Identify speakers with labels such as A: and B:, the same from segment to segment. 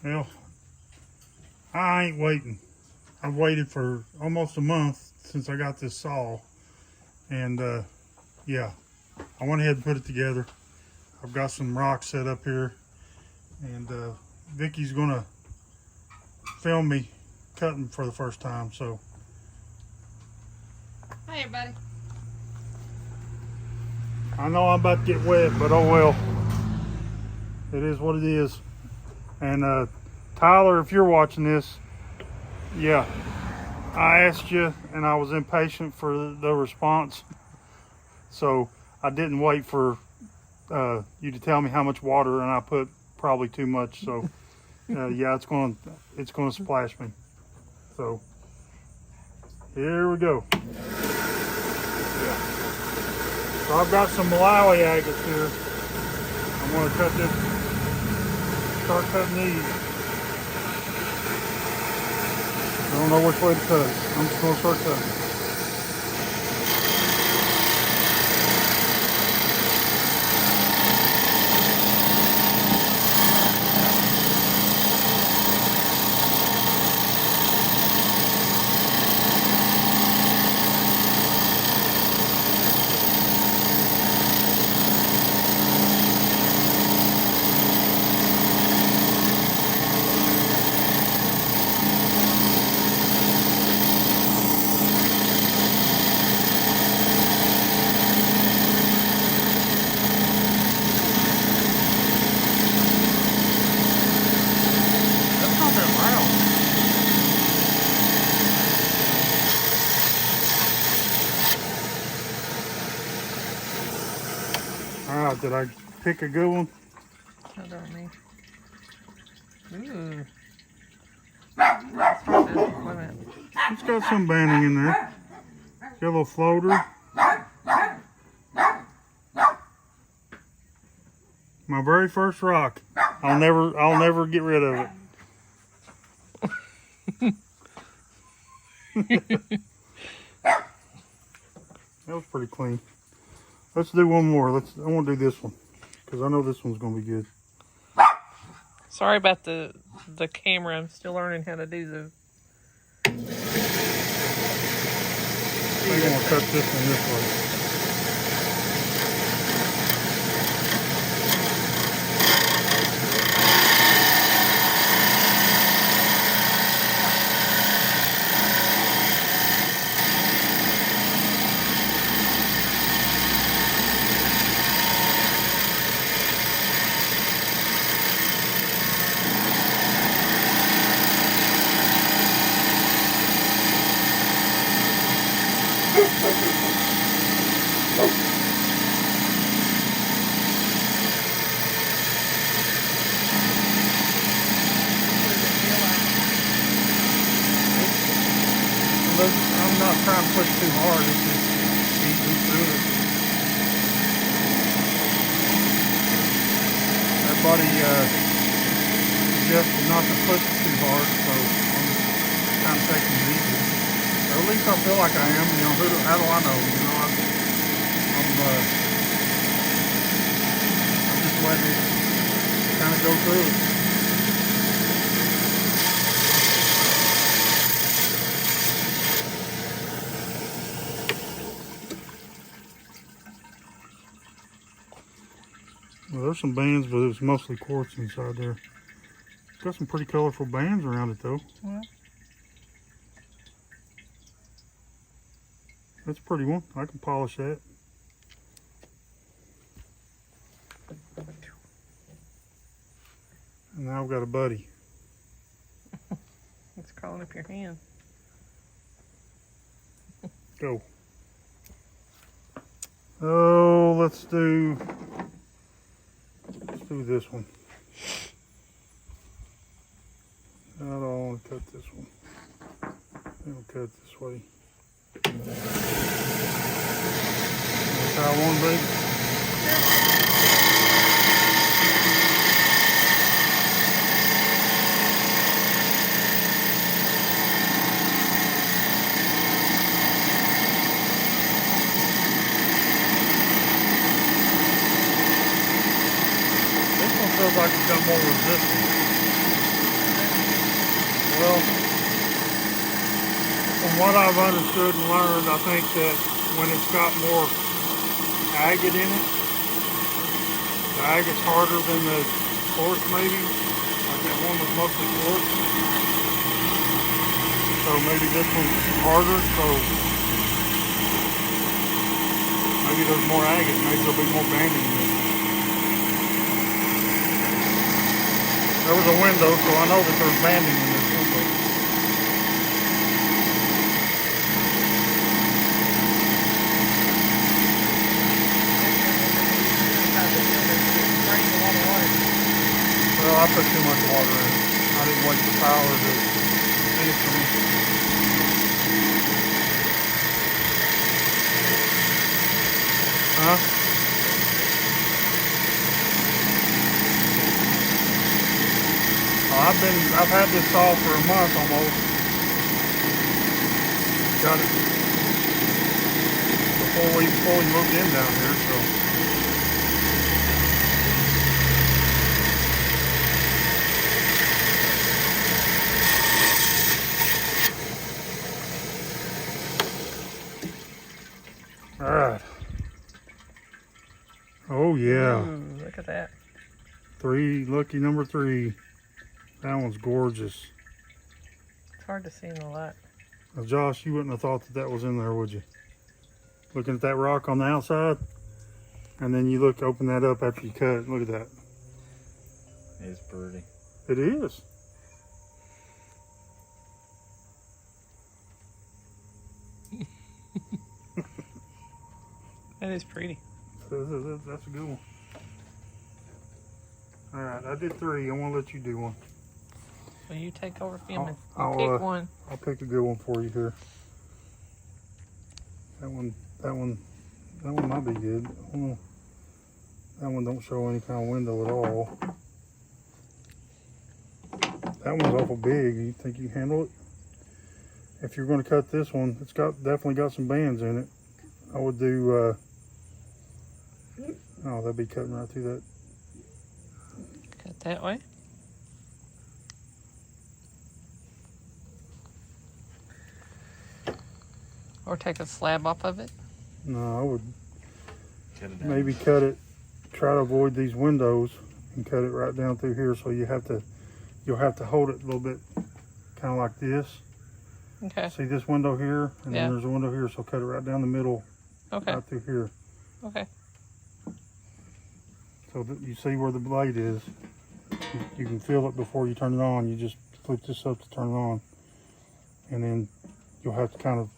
A: Well, I ain't waiting. I've waited for almost a month since I got this saw. And yeah, I went ahead and put it together. I've got some rocks set up here. And Vicky's gonna film me cutting for the first time, so.
B: Hi everybody.
A: I know I'm about to get wet, but oh well. It is what it is. And Tyler, if you're watching this, yeah, I asked you and I was impatient for the response. So I didn't wait for you to tell me how much water, and I put probably too much. So yeah, it's gonna splash me. So here we go. Yeah. So I've got some Malawi agates here. I'm gonna start cutting these. I don't know which way to cut. I'm just gonna start cutting. Alright, did I pick a good one?
B: Hold on me. Ooh.
A: It's got some banding in there. Got a little floater. My very first rock. I'll never get rid of it. That was pretty clean. Let's do one more. I want to do this one because I know this one's going to be good.
B: Sorry about the camera. I'm still learning how to do the.
A: I'm going to cut this one this way. I'm not trying to push too hard, it's just easing through it. Everybody suggested not to push it too hard, so I'm kind of taking it easy. Or at least I feel like I am, you know, how do I know? You know, I'm just letting it kind of go through it. Well, there's some bands, but it was mostly quartz inside there. It's got some pretty colorful bands around it, though.
B: Yeah.
A: That's a pretty one. I can polish that. And now I've got a buddy.
B: It's crawling up your hand.
A: Go. Oh, let's do this one. I don't want to cut this one. I'll cut this way. That's how I want to be. This one feels like it's got more resistance. what I've understood and learned, I think that when it's got more agate in it, the agate's harder than the quartz maybe. Like that one was mostly quartz. So maybe this one's harder, so maybe there's more agate, maybe there'll be more banding in this. There was a window, so I know that there's banding in this window. Well, I put too much water in. I didn't wait for power to finish for me. Huh? I've had this saw for a month almost. Got it before we fully moved in down here, so. All right. Oh yeah.
B: Ooh, look at that.
A: Lucky number 3. That one's gorgeous.
B: It's hard to see in the light.
A: Now, Josh, you wouldn't have thought that that was in there, would you? Looking at that rock on the outside, and then you open that up after you cut it. Look at that.
C: It's pretty.
A: It is.
B: That is pretty.
A: That's a good one. All right, I did 3. I want to let you do one.
B: Well, you take over filming.
A: I'll
B: Pick one.
A: I'll pick a good one for you here. That one might be good. I don't know. That one don't show any kind of window at all. That one's awful big. You think you can handle it? If you're going to cut this one, it's definitely got some bands in it. I would do. Oh, that'd be cutting right through that.
B: Cut that way. Or take a slab off of it.
A: No, I would
C: Cut it down.
A: maybe cut it. Try to avoid these windows and cut it right down through here. So you'll have to hold it a little bit, kind of like this.
B: Okay.
A: See this window here, and
B: Yeah.
A: then there's a window here. So cut it right down the middle,
B: Okay.
A: right through here.
B: Okay.
A: So that you see where the blade is. You can feel it before you turn it on. You just flip this up to turn it on, and then you'll have to kind of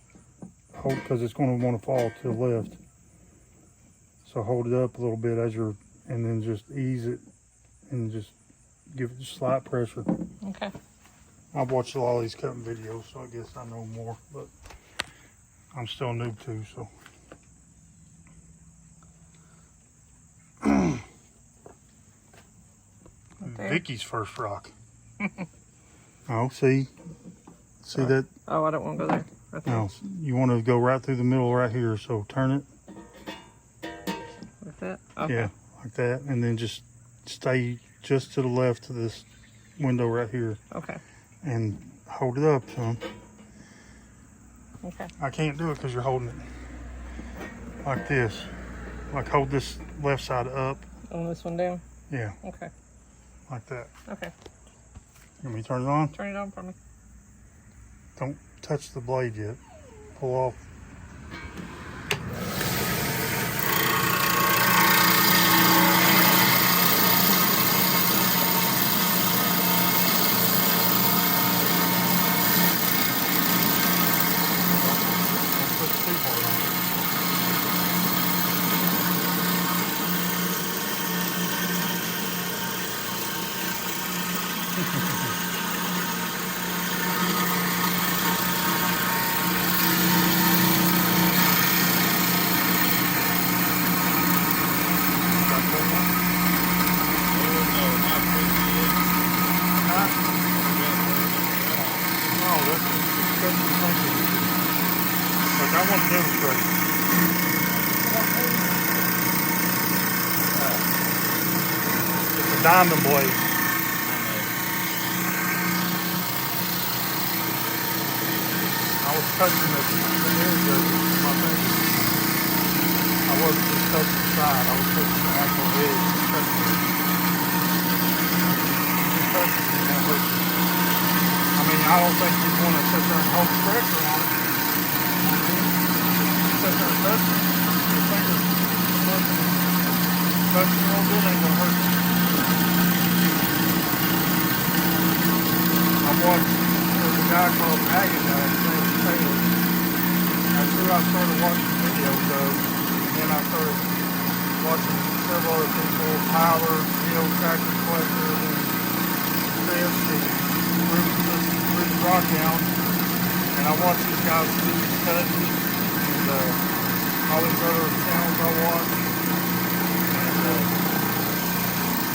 A: hold, because it's going to want to fall to the left. So hold it up a little bit and then just ease it and just give it slight pressure.
B: Okay.
A: I've watched a lot of these cutting videos, so I guess I know more, but I'm still a noob too, so.
B: There.
A: Vicky's first rock. Oh, see that?
B: Oh, I don't want to go there. Right there.
A: No, you want to go right through the middle right here. So turn it.
B: Like that? Okay.
A: Yeah, like that, and then just stay just to the left of this window right here,
B: Okay.
A: and hold it up, son.
B: Okay.
A: I can't do it because you're holding it like this. Like hold this left side up.
B: On this one down?
A: Yeah,
B: Okay.
A: like that.
B: Okay.
A: Let me turn it on.
B: Turn it on for me.
A: Don't touch the blade yet. Pull off. Don't push too hard on it. Like I want to demonstrate. It's a diamond blade. I was touching the edge of it with my fingers. I wasn't just touching the side, I was touching the actual edge, touching it. You touch it and that hurts you. I mean, I don't think you'd want to sit there and hold pressure on it. You sit there and touch it, your fingers touching a little bit ain't gonna hurt you. I watched, there's a guy called Agates, his name is Taylor. That's who I started watching videos of, and then I started watching several other people, Tyler, geode tractor collector, and Chris, who Bruce rock down, and I watched these guys do these studies, and all these other channels I watch, and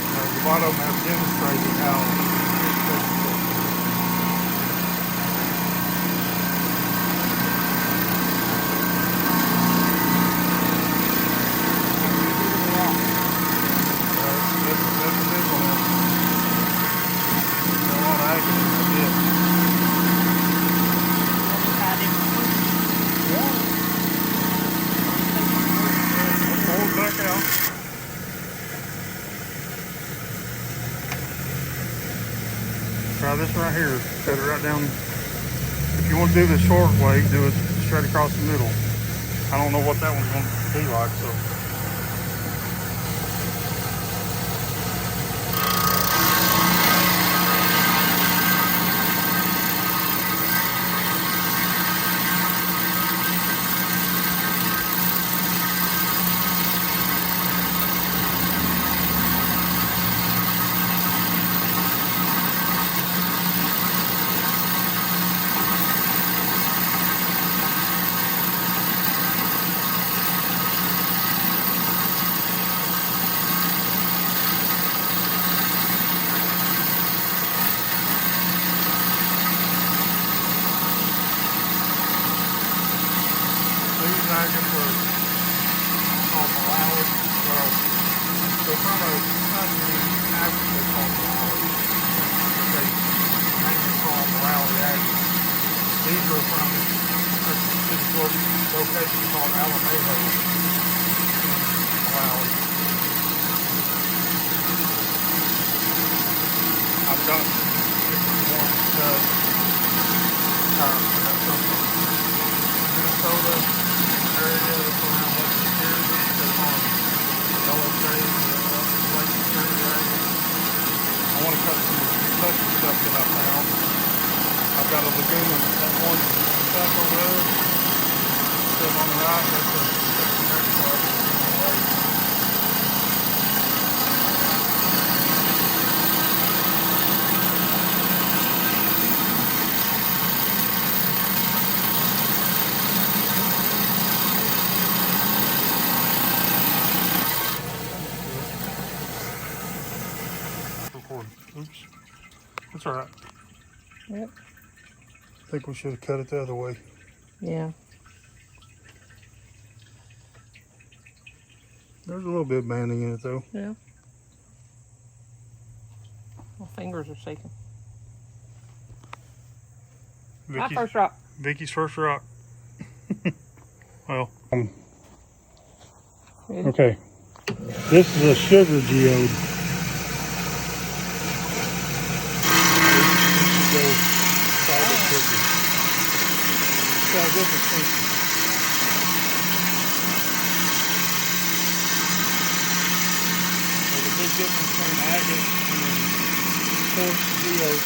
A: a lot of them have demonstrated how it's possible. That's a big one. A lot of agates, I did. Pull it back out. Try this right here. Cut it right down. If you want to do the short way, do it straight across the middle. I don't know what that one's going to be like, so. These agates are called Malawi. Well, they're from a country in Africa called Malawi. But they mainly call Malawi agates. These are from a location called Alamejo in Malawi. I've got different ones cut. I've got some from Minnesota. Area that's around West Virginia, that's on LSA, Lake Superior. I want to cut some touchy stuff that I found. I've got a Laguna, that one stuff over there, sitting on the right, that's the next part on the lake. Oops. That's alright.
B: Yep.
A: I think we should have cut it the other way.
B: Yeah.
A: There's a little bit of banding in it though.
B: Yeah. My fingers are shaking. My first rock.
A: Vicky's first rock. Well. Okay. This is a sugar geode. Go solid sugar. It's got a different shape. There's a big difference between agate and quartz geode.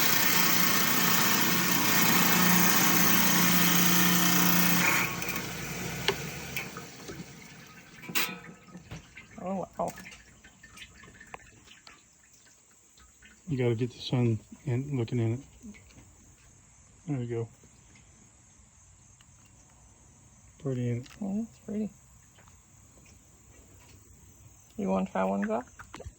B: Oh wow.
A: You got to get the sun in, looking in it. There we go. Pretty in it.
B: Oh, that's pretty. You want to try one, Josh?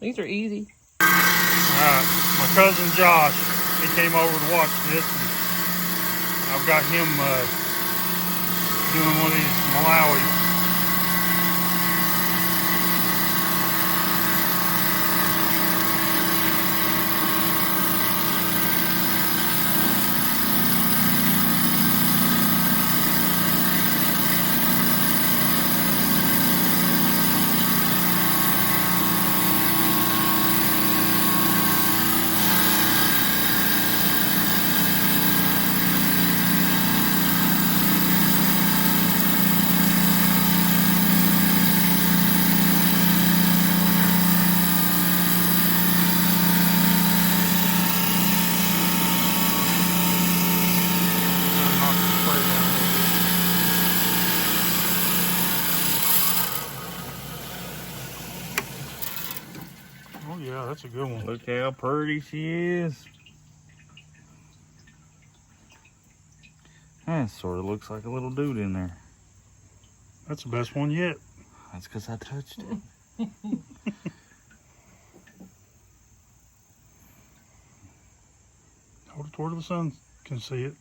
B: These are easy.
A: Alright, my cousin Josh, he came over to watch this, and I've got him doing one of these Malawi. That's a good one.
C: Look how pretty she is. That sort of looks like a little dude in there.
A: That's the best one yet.
C: That's because I touched it.
A: Hold it toward the sun can see it.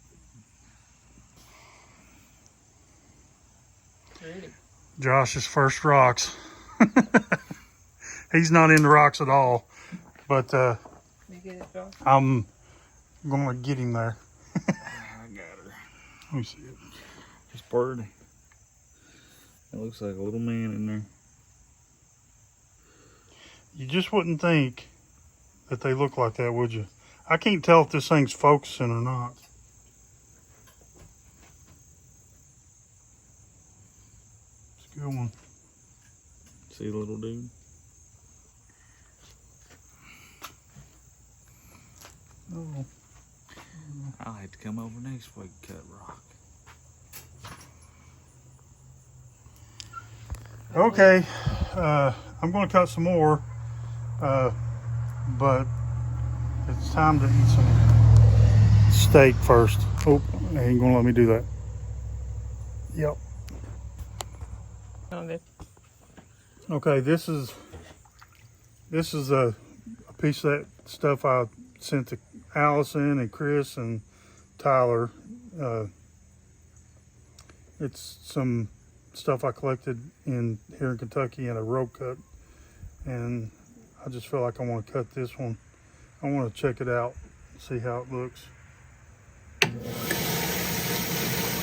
B: Pretty.
A: Josh's first rocks. He's not into rocks at all, but
B: You get it, Josh?
A: I'm gonna get him there.
C: I got her.
A: Let me see it.
C: It's pretty. It looks like a little man in there.
A: You just wouldn't think that they look like that, would you? I can't tell if this thing's focusing or not. It's a good one.
C: See the little dude?
A: Oh.
C: I'll have to come over next week and cut rock.
A: Okay, I'm going to cut some more, but it's time to eat some steak first. Oh, they ain't going to let me do that. Yep.
B: Okay.
A: Okay, this is a piece of that stuff I sent to Allison and Chris and Tyler. It's some stuff I collected here in Kentucky in a rope cut, and I just feel like I want to cut this one. I want to check it out, see how it looks.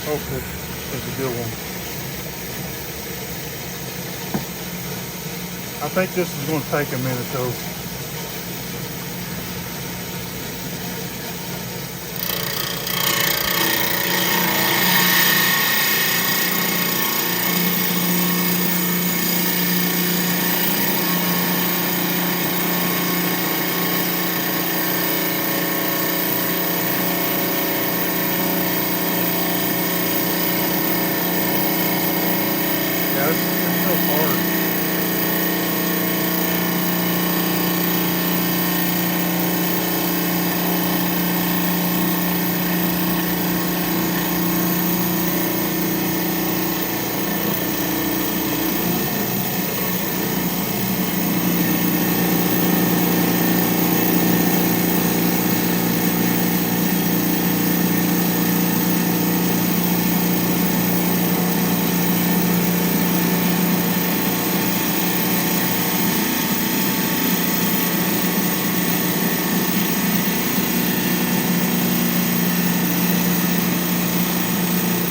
A: Hopefully it's a good one. I think this is going to take a minute though. Yeah, it's so hard.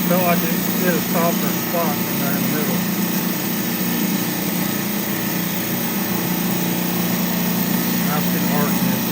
A: Felt like it hit a softer spot in there in the middle. Now it's getting hard in it.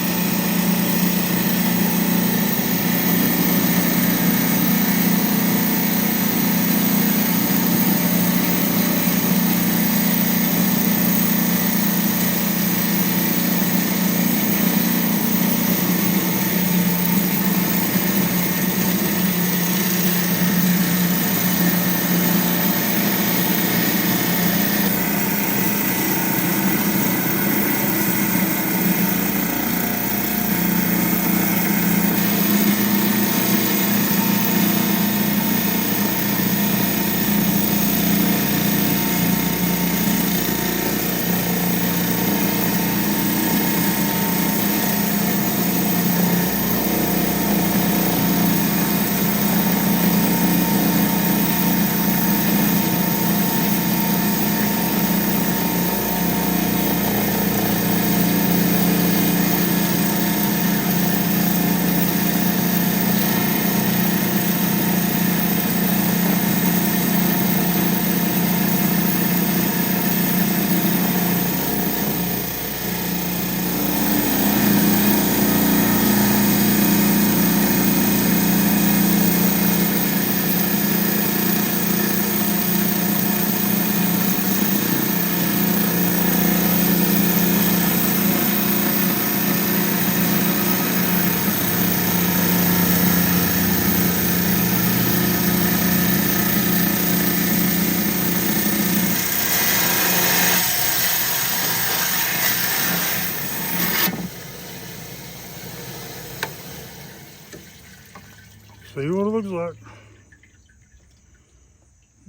A: See what it looks like.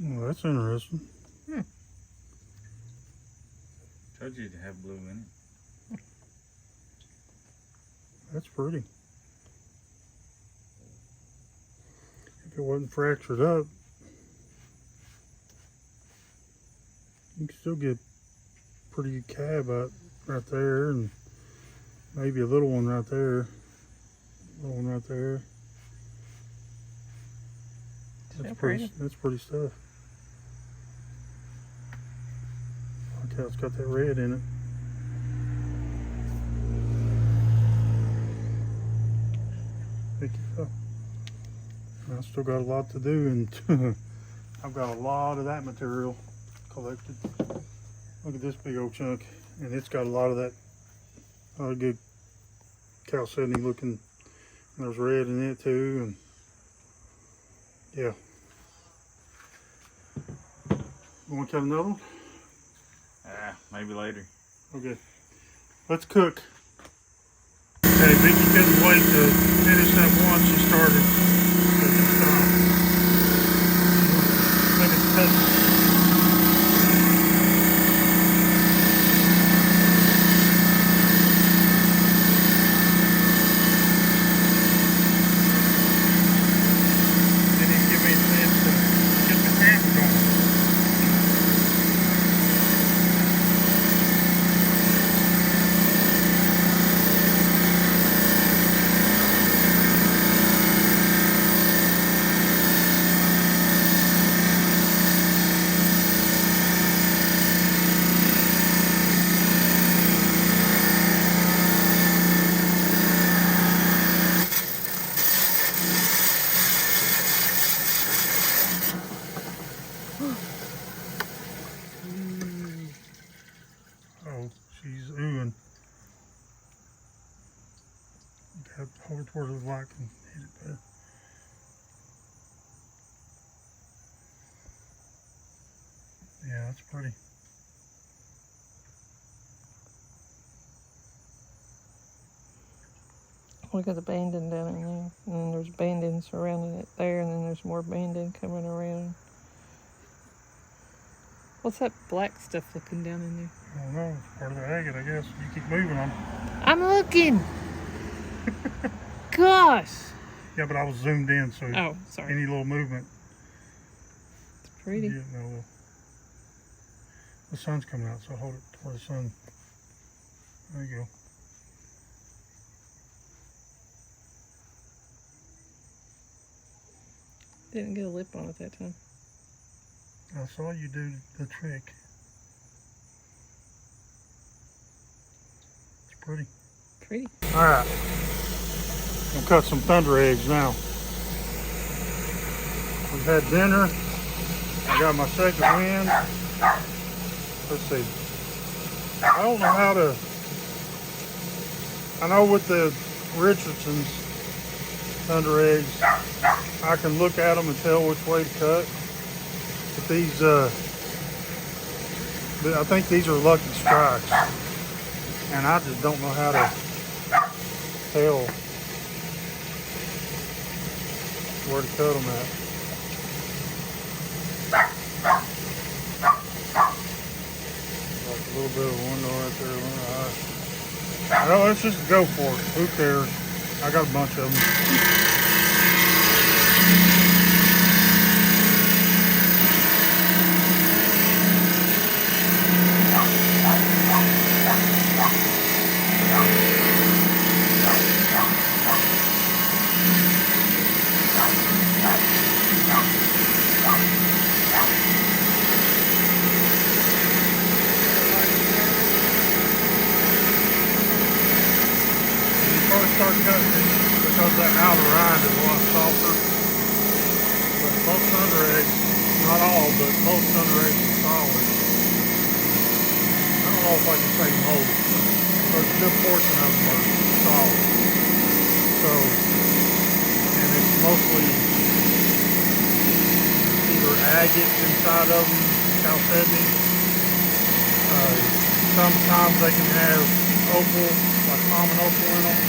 A: Well, that's interesting.
C: Told you to have blue in it.
A: That's pretty. If it wasn't fractured up, you can still get pretty good cab out right there, and maybe a little one right there. Little one right there. That's pretty. That's pretty stuff. Look how it's got that red in it. Pick it up. I still got a lot to do, and I've got a lot of that material collected. Look at this big old chunk, and it's got a lot of that good chalcedony looking. There's red in it too, and yeah. You want to cut another one?
C: Maybe later.
A: Okay. Let's cook. Okay, Vicky couldn't wait to finish that one she started. So she's finished cutting. Didn't give me a chance to get the camera going. Oh, she's oohing. Hold it towards the light and hit it better. Yeah, that's pretty.
B: Look at the banding down in there. And then there's banding surrounding it there, and then there's more banding coming around. What's that black stuff looking down in there?
A: I don't know. It's part of the agate, I guess. You keep moving them.
B: I'm looking! Gosh!
A: Yeah, but I was zoomed in, so
B: Oh, sorry.
A: any little movement.
B: It's pretty.
A: Yeah, no, the sun's coming out, so hold it toward the sun. There you go.
B: Didn't get a lip on it that time.
A: I saw you do the trick. It's pretty.
B: Pretty.
A: Alright. I'm gonna cut some thunder eggs now. We've had dinner. I got my second wind. Let's see. I don't know how to. I know with the Richardson's thunder eggs, I can look at them and tell which way to cut. But these, I think these are Lucky Strikes, and I just don't know how to tell where to cut them at. Like a little bit of a window right there. I know, let's just go for it. Who cares? I got a bunch of them. Start cutting it because that outer rind is a lot softer. But most thunder eggs, not all, but most thunder eggs are solid. I don't know if I can say most, but a good portion of them are solid. So, and it's mostly either agates inside of them, chalcedony. Sometimes they can have opal, like common opal in them.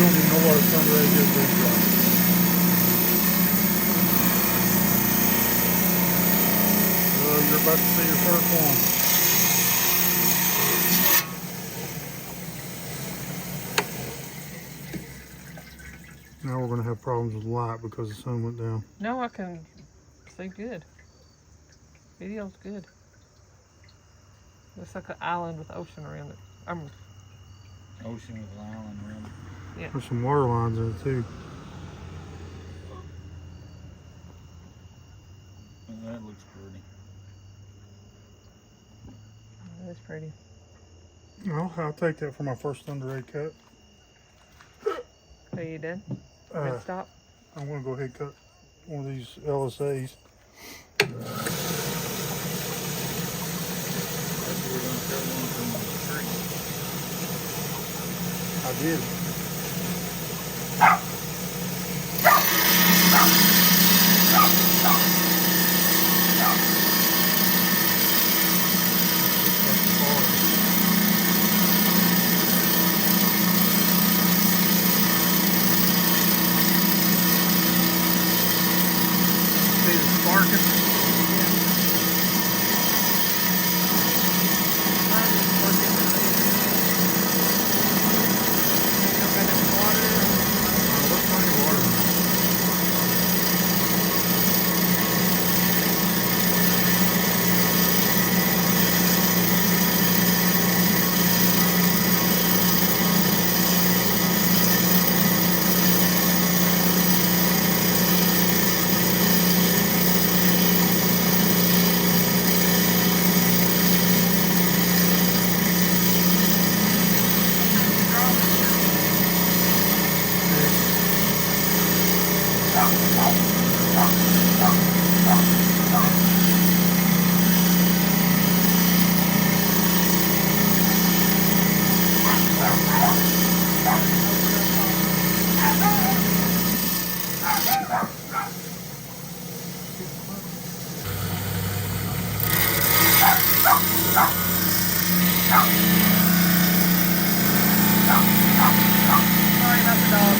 A: don't even know what a thunder egg is. You're about to see your first one. Now we're going to have problems with light because the sun went down.
B: No, I can see good. Video's good. Looks like an island with ocean around it.
C: Ocean with an island around it.
B: Yeah.
A: There's some water lines in it too.
C: That looks pretty.
B: That's pretty.
A: Well, I'll take that for my first thunder egg cut.
B: Are you done? Stop.
A: I'm going to go ahead and cut one of these LSAs.
C: We're gonna cut one from the tree.
A: I did. See the sparking?
B: Sorry about the dog.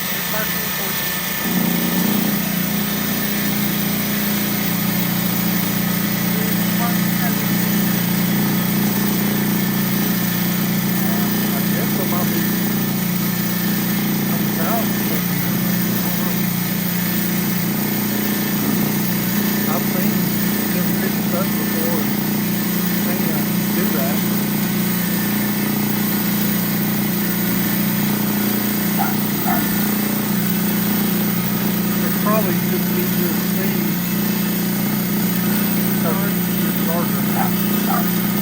B: He's barking for you. He's barking because
A: I guess there might be some cows or something in there. I don't know. I've seen different fish stuff before and seen them do that. It's probably just easier to see because it's darker.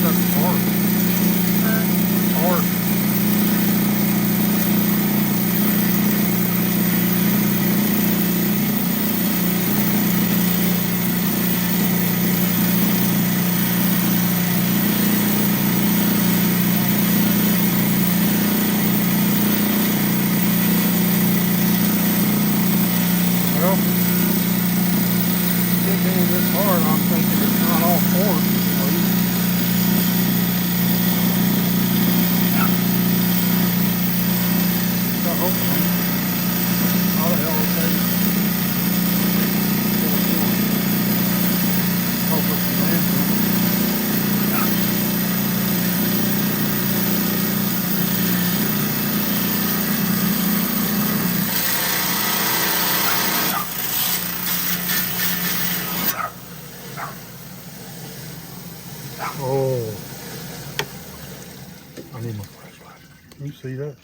A: That's hard. Hard. Well, it being this hard, I'm thinking it's not all force, at least. So hopefully, all the hell will take. Hopefully some lands on it. Oh, I need my flashlight. Can you see that?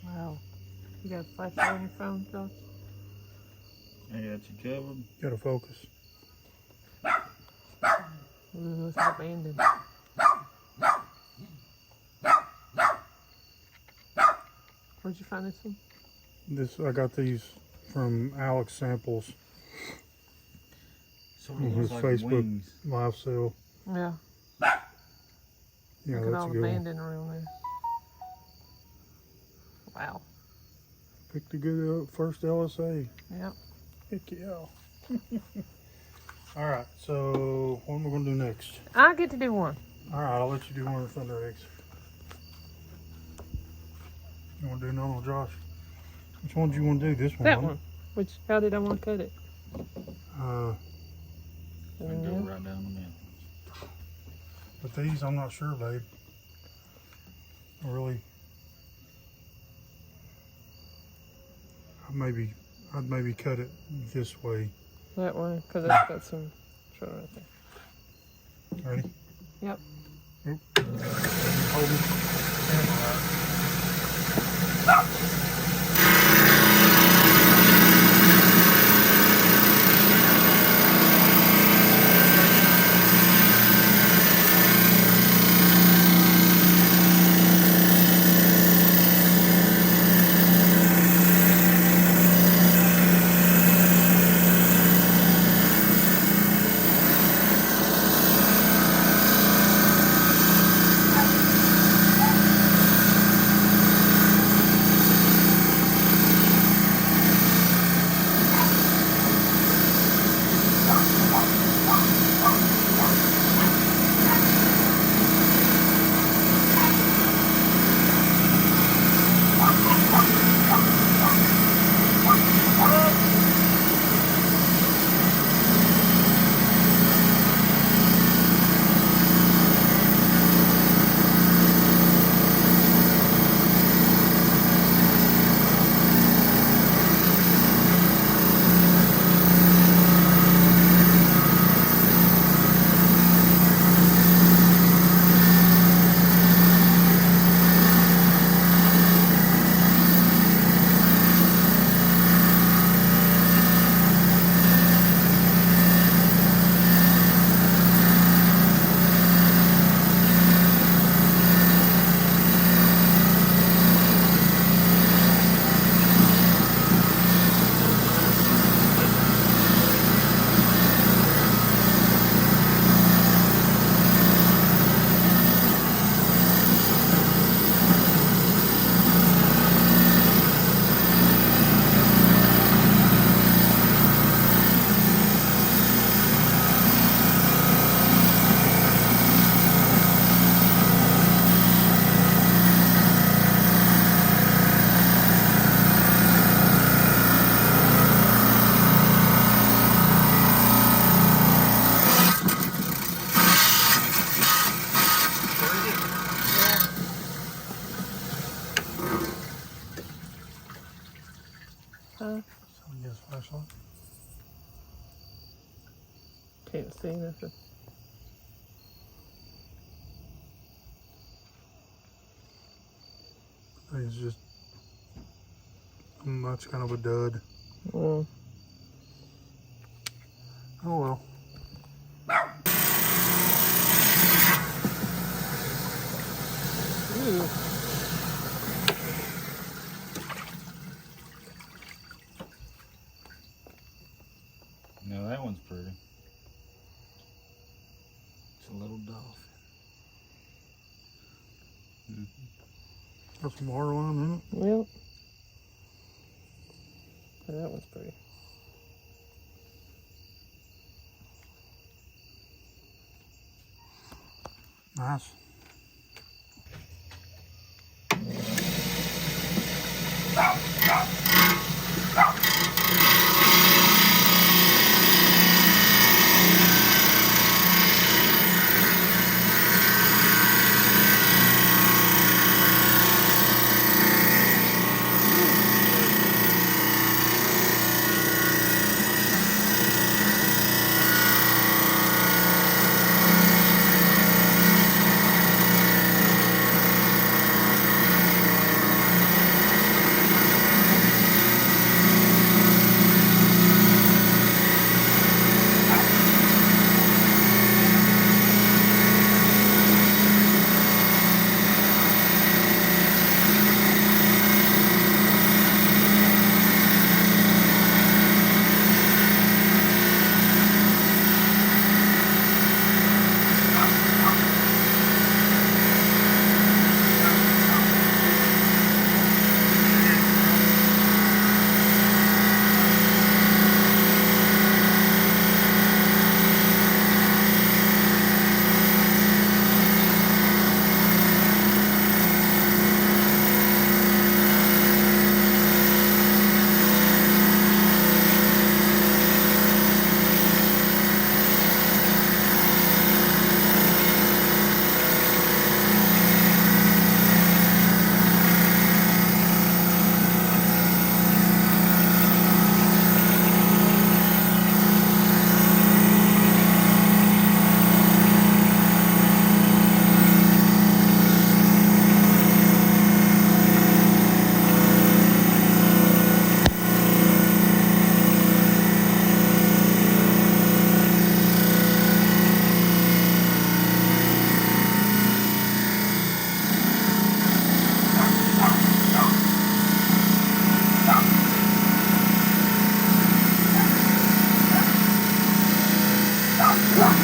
B: wow. You got a flashlight on your phone, Josh?
C: I got you covered.
A: Gotta focus.
B: Ooh, it's abandoned. Where'd you find this one?
A: I got these from Alex Samples
C: Sort
A: on
C: of
A: his
C: looks like
A: Facebook
C: wings.
A: live sale.
B: Yeah.
A: Yeah,
B: Look at
A: that's
B: all
A: a
B: the
A: good one.
B: banding around there. Wow.
A: Picked a good first LSA.
B: Yep.
A: Heck yeah. All right, so what am I gonna do next?
B: I get to do one.
A: All right, I'll let you do one of the thunder eggs. You want to do another one, Josh? Which one do you want to do? This one?
B: That one. Which, how did I want to cut it?
C: And go right down the middle.
A: But these, I'm not sure, babe. I'd maybe cut it this way.
B: That way, because it's got some short right there.
A: Ready?
B: Yep.
A: Oop. Hold it. Yes, flashlight.
B: Can't see nothing.
A: It's just that's kind of a dud.
B: Well,
A: Oh well.
B: ooh.
C: Now that one's pretty. It's a little dolphin.
A: Got some water line in it.
B: Well, that one's pretty.
A: Nice.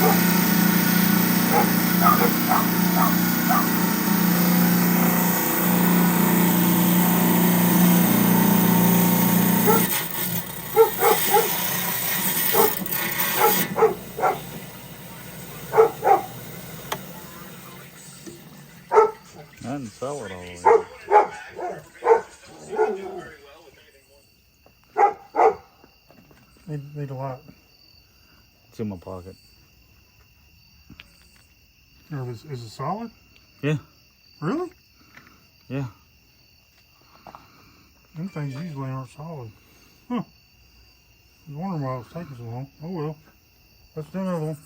C: I didn't sell it all the way.
A: Need a lot.
C: It's in my pocket.
A: Is it solid?
C: Yeah.
A: Really?
C: Yeah.
A: Them things usually aren't solid. Huh. I was wondering why it was taking so long. Oh well. Let's do another one.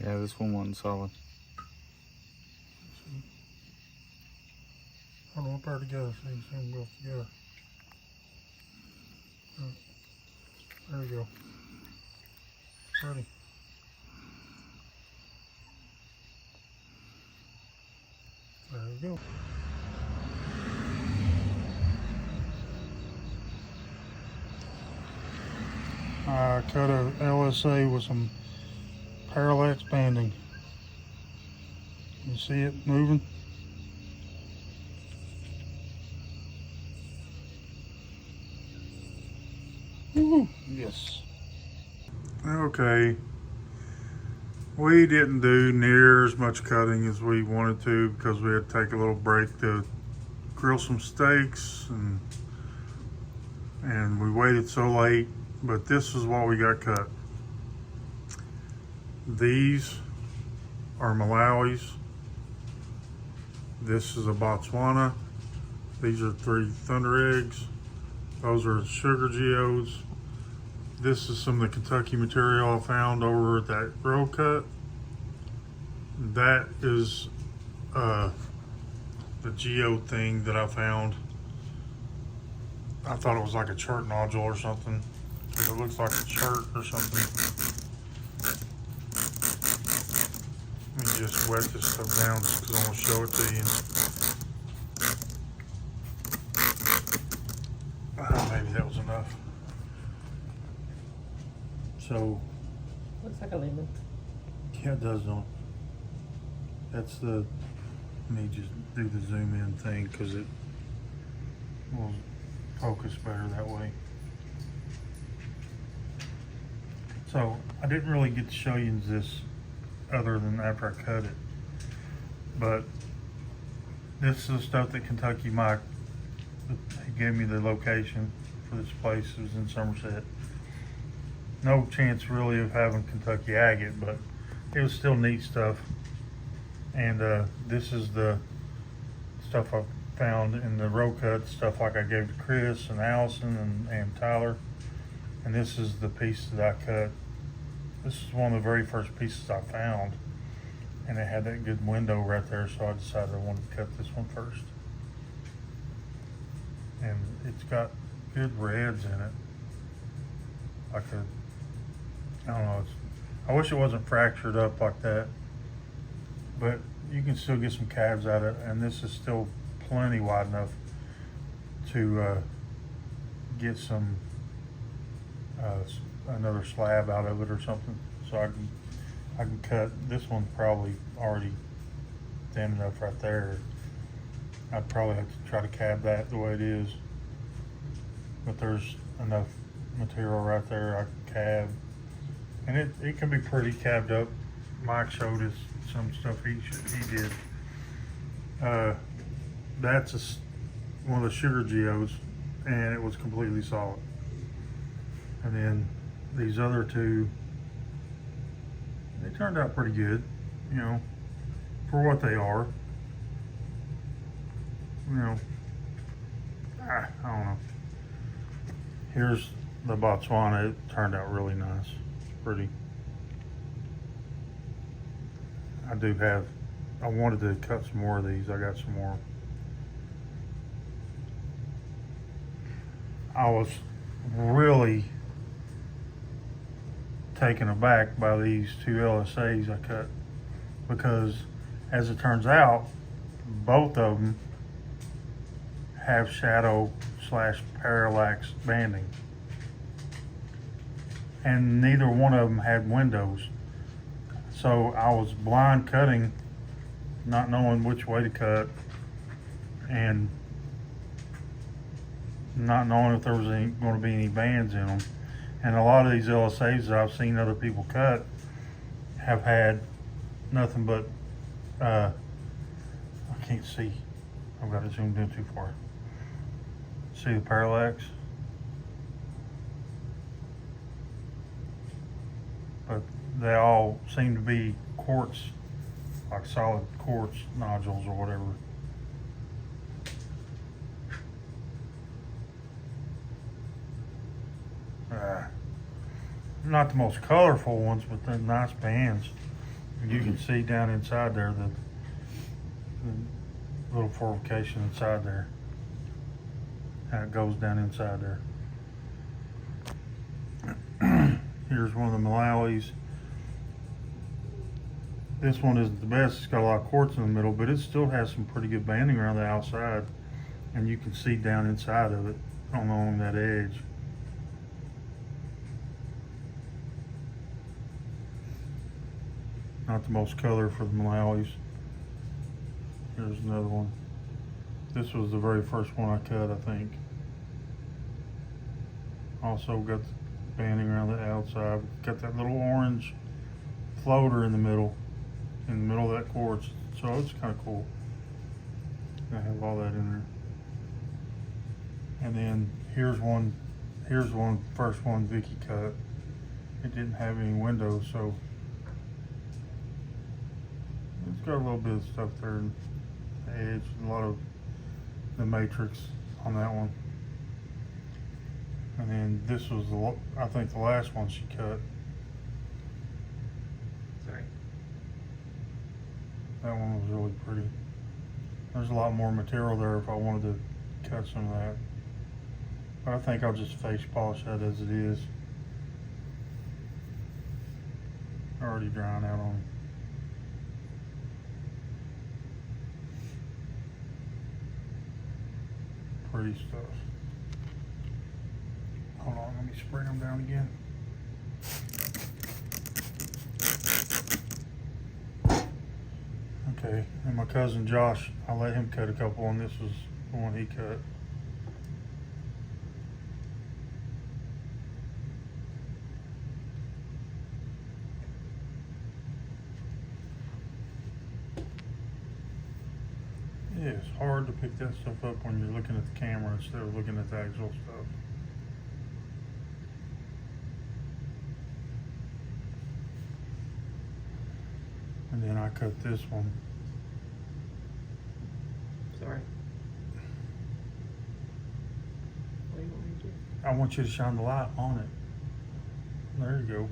C: Yeah, this one wasn't solid.
A: Hold on, put it together so you can see them go together. There we go. Ready. There we go. I cut a LSA with some parallax banding. You see it moving? Woo-hoo. Yes. Okay. We didn't do near as much cutting as we wanted to because we had to take a little break to grill some steaks and we waited so late, but this is what we got cut. These are Malawis. This is a Botswana. These are 3 thunder eggs. Those are sugar geodes. This is some of the Kentucky material I found over at that row cut. That is the geode thing that I found. I thought it was like a chert nodule or something. It looks like a chert or something. Let me just wet this stuff down just because I want to show it to you. Maybe that was enough. So,
B: Looks like a lemon.
A: yeah, it does, don't it? That's the, let me just do the zoom in thing because it will focus better that way. So, I didn't really get to show you this other than after I cut it. But this is the stuff that Kentucky Mike, he gave me the location for this place. It was in Somerset. No chance really of having Kentucky agate, but it was still neat stuff. And this is the stuff I found in the row cut, stuff like I gave to Chris and Allison and Tyler. And this is the piece that I cut. This is one of the very first pieces I found. And it had that good window right there, so I decided I wanted to cut this one first. And it's got good reds in it. Like I don't know, I wish it wasn't fractured up like that. But you can still get some calves out of it, and this is still plenty wide enough to get some another slab out of it or something. So I can cut this one, probably already thin enough right there. I'd probably have to try to cab that the way it is, but there's enough material right there I can cab, and it can be pretty cabbed up. Mike showed us some stuff he did. That's one of the sugar geodes, and it was completely solid. And then these other two, they turned out pretty good, you know, for what they are. You know, I don't know. Here's the Botswana. It turned out really nice. It's pretty. I wanted to cut some more of these. I got some more. I was really taken aback by these two LSAs I cut, because as it turns out, both of them have shadow / parallax banding, and neither one of them had windows. So I was blind cutting, not knowing which way to cut, and not knowing if there was going to be any bands in them. And a lot of these LSAs that I've seen other people cut have had nothing but, I can't see. I've got it zoomed in too far. See the parallax? But they all seem to be quartz, like solid quartz nodules or whatever. Not the most colorful ones, but they're nice bands. You can see down inside there the little fortification inside there. How it goes down inside there. Here's one of the Malawis. This one isn't the best. It's got a lot of quartz in the middle, but it still has some pretty good banding around the outside, and you can see down inside of it along that edge. Not the most color for the Malawis. Here's another one. This was the very first one I cut, I think. Also got the banding around the outside. Got that little orange floater in the middle of that quartz. So it's kind of cool. I have all that in there. And then here's one, first one Vicky cut. It didn't have any windows, so it's got a little bit of stuff there in the edge, a lot of the matrix on that one. And then this was I think the last one she cut.
D: Sorry.
A: That one was really pretty. There's a lot more material there if I wanted to cut some of that. But I think I'll just face polish that as it is. Already drying out on it. Pretty stuff. Hold on, let me spray them down again. Okay, and my cousin Josh, I let him cut a couple, and this was the one he cut. Yeah, it's hard to pick that stuff up when you're looking at the camera instead of looking at the actual stuff. And then I cut this one.
D: Sorry. What do you want me to do?
A: I want you to shine the light on it. There you go.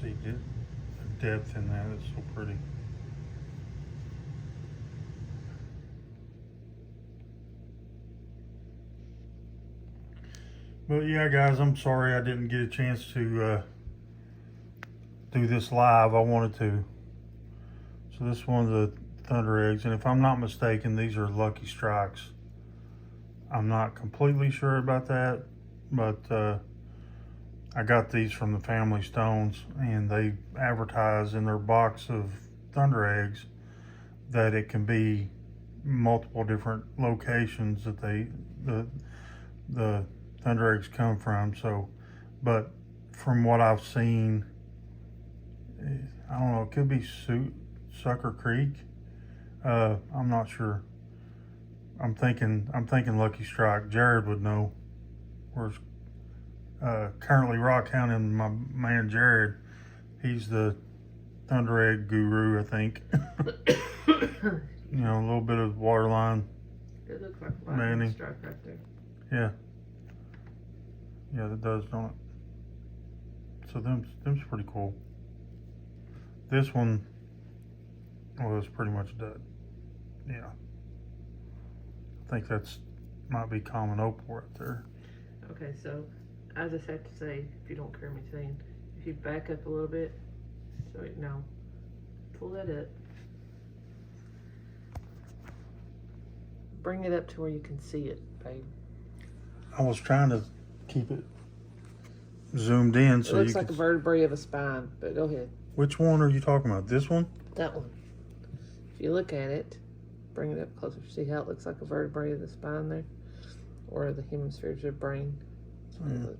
A: See the depth in that, it's so pretty. But yeah, guys, I'm sorry I didn't get a chance to do this live, I wanted to. So this is one of the thunder eggs, and if I'm not mistaken, these are lucky strikes. I'm not completely sure about that, but I got these from the Family Stones, and they advertise in their box of thunder eggs that it can be multiple different locations that the thunder eggs come from. So, but from what I've seen, I don't know, it could be Sucker Creek. I'm not sure. I'm thinking Lucky Strike. Jared would know. Where's currently Rock County, and my man Jared, he's the thunder egg guru, I think. You know, a little bit of waterline.
D: It looks like a
A: Manny.
D: lightning strike right there.
A: Yeah. Yeah, that does, don't it? So them's pretty cool. This one was pretty much dead. Yeah. I think that's might be common opal right there.
D: Okay, so I just have to say, if you don't care me saying, if you back up a little bit, so now pull that up. Bring it up to where you can see it, babe.
A: I was trying to keep it zoomed in
D: It
A: so
D: looks
A: you
D: like
A: could.
D: a vertebrae of a spine, but go ahead.
A: Which one are you talking about? This one?
D: That one. If you look at it, bring it up closer. See how it looks like a vertebrae of the spine there? Or the hemispheres of brain.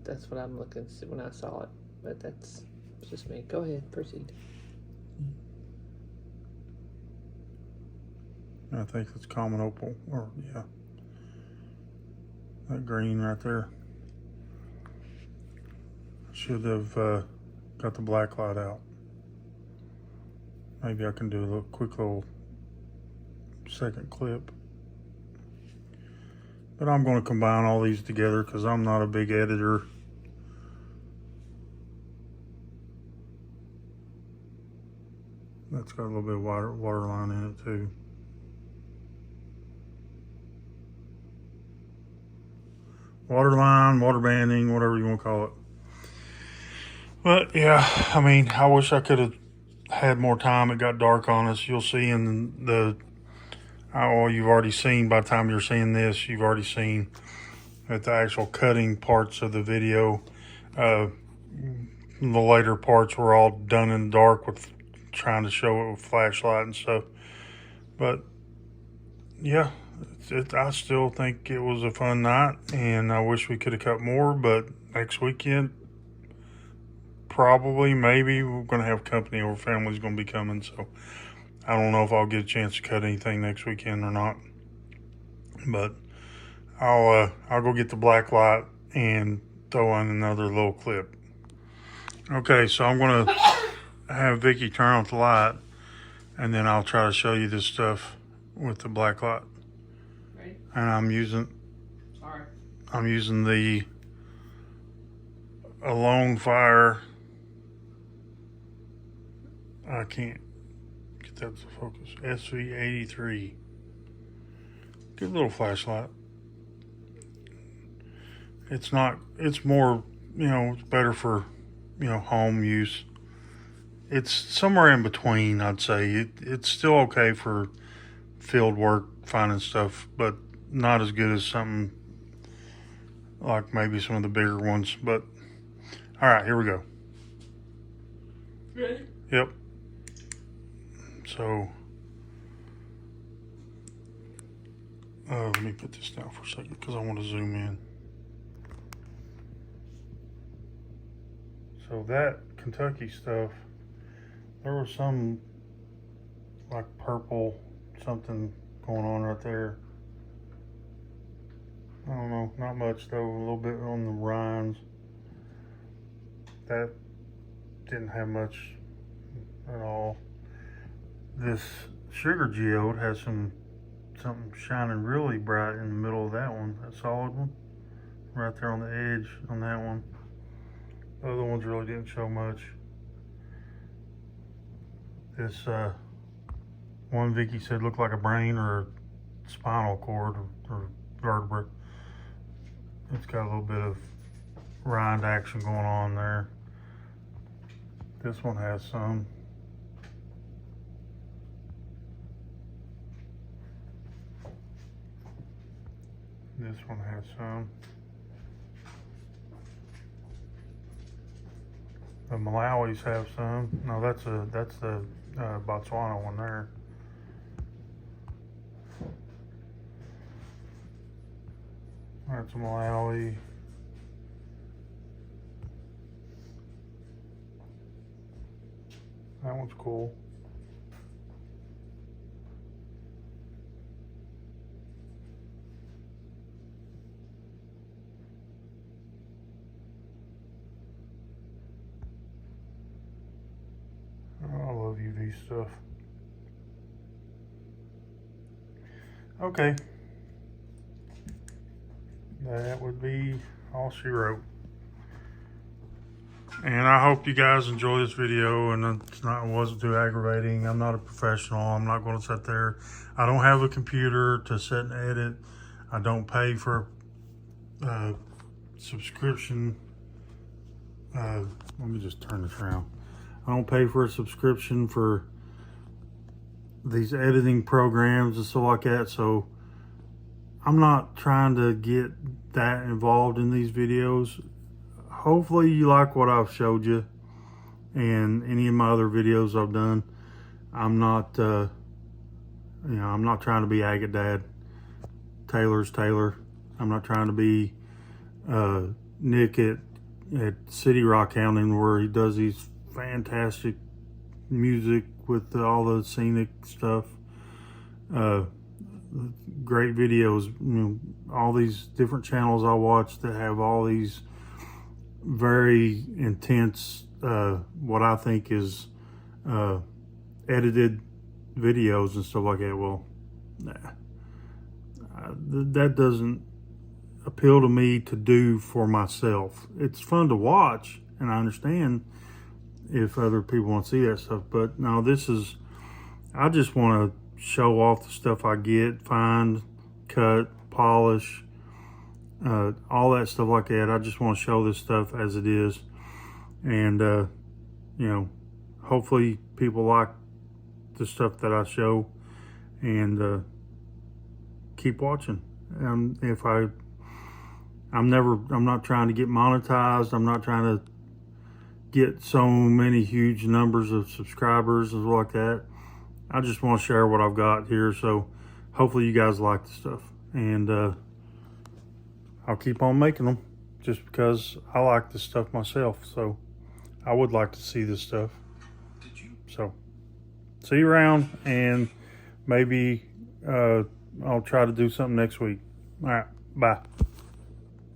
D: That's what I'm looking to see when I saw it. But that's just me. Go ahead, proceed.
A: I think it's common opal, or yeah, that green right there. Should have got the black light out. Maybe I can do a little quick little second clip. But I'm going to combine all these together because I'm not a big editor. That's got a little bit of water line in it too. Water line, water banding, whatever you want to call it. But yeah, I mean, I wish I could have had more time. It got dark on us. You'll see in the, oh, you've already seen by the time you're seeing this, you've already seen that the actual cutting parts of the video, the later parts were all done in the dark with trying to show it with flashlight and stuff. But yeah, I still think it was a fun night, and I wish we could have cut more, but next weekend, probably, maybe, we're going to have company, or family's going to be coming, so I don't know if I'll get a chance to cut anything next weekend or not. But I'll go get the black light and throw in another little clip. Okay, so I'm going to have Vicky turn off the light, and then I'll try to show you this stuff with the black light.
D: Ready?
A: And I'm using the Alone Fire. I can't get that to focus. SV83. Good little flashlight. It's more, it's better for, home use. It's somewhere in between, I'd say. It's still okay for field work, finding stuff, but not as good as something like maybe some of the bigger ones. But all right, here we go.
D: Ready?
A: Yep. So let me put this down for a second because I want to zoom in. So that Kentucky stuff, there was some like purple something going on right there. I don't know, not much though, a little bit on the rinds. That didn't have much at all. This sugar geode has something shining really bright in the middle of that one, that solid one. Right there on the edge on that one. The other ones really didn't show much. This one Vicky said looked like a brain or a spinal cord or vertebra. It's got a little bit of rind action going on there. This one has some. This one has some. The Malawis have some. No, that's the Botswana one there. That's a Malawi. That one's cool. Oh, I love UV stuff. Okay. That would be all she wrote. And I hope you guys enjoy this video and it wasn't too aggravating. I'm not a professional. I'm not going to sit there. I don't have a computer to sit and edit. I don't pay for a subscription. Let me just turn this around. I don't pay for a subscription for these editing programs and stuff like that. So I'm not trying to get that involved in these videos. Hopefully you like what I've showed you and any of my other videos I've done. I'm not, I'm not trying to be Agate Dad. Taylor's Taylor. I'm not trying to be Nick at City Rock Hounding, where he does these fantastic music with all the scenic stuff. Great videos. All these different channels I watch that have all these very intense, what I think is edited videos and stuff like that. Well, that doesn't appeal to me to do for myself. It's fun to watch, and I understand if other people want to see that stuff, but no, I just want to show off the stuff I get, find, cut, polish, all that stuff like that. I just want to show this stuff as it is, and hopefully people like the stuff that I show, and keep watching. I'm not trying to get monetized. I'm not trying to get so many huge numbers of subscribers and like that. I just want to share what I've got here, so hopefully you guys like the stuff, and I'll keep on making them just because I like this stuff myself. So I would like to see this stuff. So see you around, and maybe I'll try to do something next week. All right, bye.